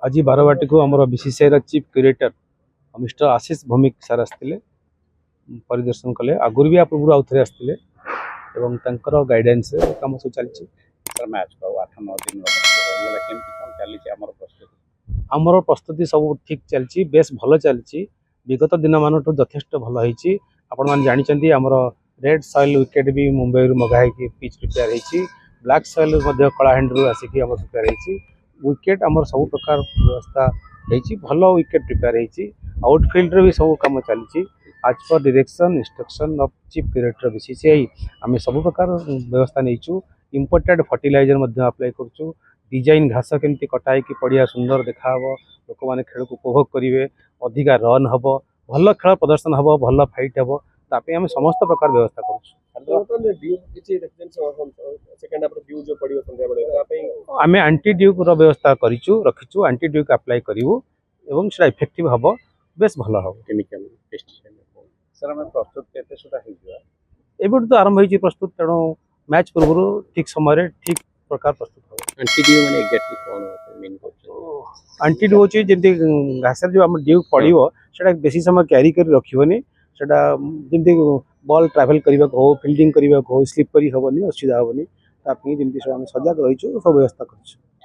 आज बारवाटी को आम बीसीसीआई चीफ क्यूरेटर मिस्टर आशीष भौमिक सार आसते परिदर्शन कले आगुरी भी आ पूर्व आउ थे आसते गाइडेंस कम सब चलती मैच को 8-9 दिन आमर प्रस्तुति सब ठीक चलती बेस भल चलती विगत दिन मान यथेष्ट भल होती आपण मैंने जानते आमर रेड सॉइल विकेट भी मुंबई मगाई पिच प्रिपेयर होती ब्लैक सॉइल कलाहांडी आसिक प्रिपेयर होती विकेट आमर सब प्रकार व्यवस्था होती भल विकेट प्रिपेयर होती आउटफिल्ड भी सब कम चलती आज पर direction instruction of chief curator BCCI आम सब प्रकार व्यवस्था नहीं इम्पोर्टेड फर्टिलाइजर अप्लाई करूँ डिजाइन घास केमती कटाई पड़िया सुंदर देखा लोक मैंने खेल को उपभोग करेंगे अधिका रन हम भल खेल प्रदर्शन हम भल फाइट हम ताप आम समस्त प्रकार व्यवस्था करें आंटी ड्यूक व्यवस्था करूँ रखीचु आंटी ड्यूक अप्लाई करूँ एवं से इफेक्टिव हम बेस भल हम केमिकल पेस्टिसाइड सर हम प्रस्तुत केते सुधा हिजवा एबे तो आरंभ होई प्रस्तुत तेणु मैच पूर्व ठीक समय ठीक प्रकार प्रस्तुत हो एंटीडीओ माने एग्जैक्टली कोन होते मेन क्वेश्चन एंटीडीओ होची जेंति घास जो हम ड्यू पड़िबो सेटा बेसी समय कैरी कर रखिबोनी सेटा जेंति बॉल ट्रैवल करबा को फील्डिंग करबा को स्लिप करी होबनी असुविधा होबनी तापी जेंति हम सजाग रहिछु सब व्यवस्था करछु।